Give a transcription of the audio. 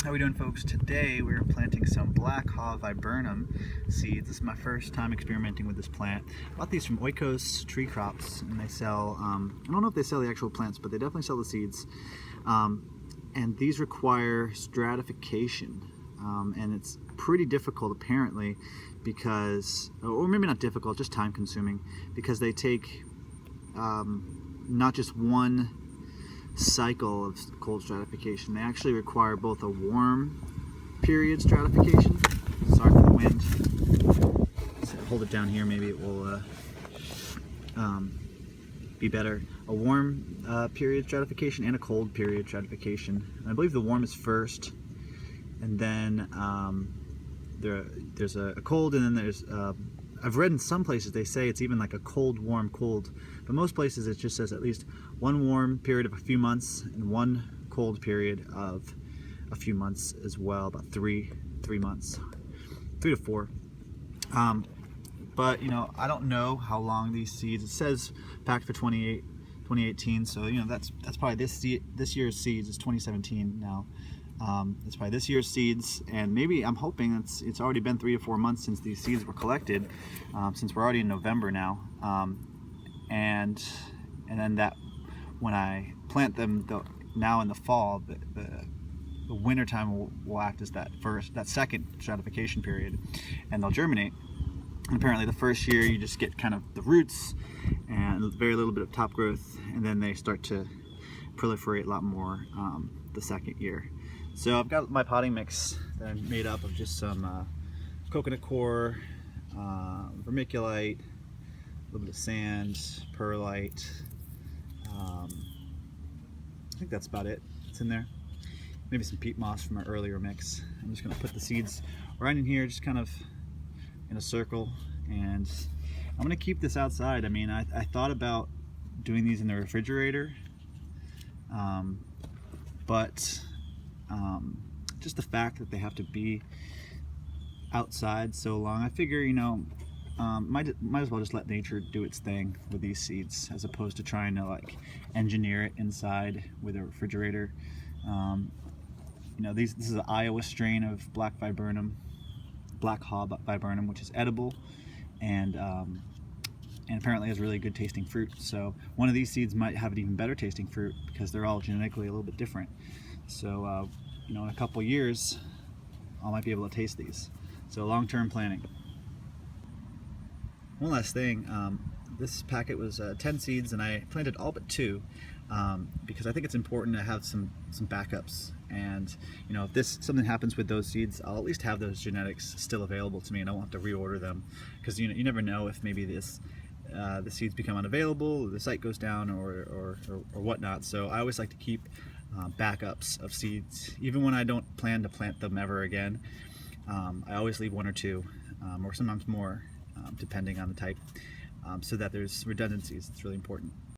How we doing, folks? Today we're planting some Blackhaw Viburnum seeds. This is my first time experimenting with this plant. I bought these from Oikos Tree Crops, and they sell, I don't know if they sell the actual plants, but they definitely sell the seeds. And these require stratification, and it's pretty difficult apparently because, or maybe not difficult, just time consuming, because they take not just one cycle of cold stratification. They actually require both a warm period stratification. Sorry for the wind. So hold it down here, maybe it will be better. A warm period stratification and a cold period stratification. And I believe the warm is first, and then there's a cold, and then there's I've read in some places they say it's even like a cold, warm, cold, but most places it just says at least one warm period of a few months and one cold period of a few months as well, about three months, 3 to 4. But I don't know how long these seeds. It says packed for 2018, so that's probably this year's seeds. Is 2017 now. It's probably this year's seeds, and maybe I'm hoping it's already been 3 to 4 months since these seeds were collected, since we're already in November now, and then that when I plant them now in the fall, the winter time will act as that second stratification period, and they'll germinate. And apparently the first year you just get kind of the roots and very little bit of top growth, and then they start to proliferate a lot more the second year. So I've got my potting mix that I made up of just some coconut coir, vermiculite, a little bit of sand, perlite. I think that's about it. It's in there. Maybe some peat moss from our earlier mix. I'm just going to put the seeds right in here, just kind of in a circle, and I'm going to keep this outside. I mean, I thought about doing these in the refrigerator, but just the fact that they have to be outside so long, I figure might as well just let nature do its thing with these seeds, as opposed to trying to like engineer it inside with a refrigerator. This is an Iowa strain of Blackhaw Viburnum, which is edible and apparently has really good tasting fruit. So one of these seeds might have an even better tasting fruit because they're all genetically a little bit different. So in a couple years I might be able to taste these. So long-term planning. One last thing, this packet was 10 seeds, and I planted all but 2 because I think it's important to have some backups. And if something happens with those seeds, I'll at least have those genetics still available to me, and I won't have to reorder them, because you never know if maybe the seeds become unavailable, or the site goes down, or whatnot. So I always like to keep backups of seeds, even when I don't plan to plant them ever again. I always leave 1 or 2, or sometimes more, depending on the type, so that there's redundancies. It's really important.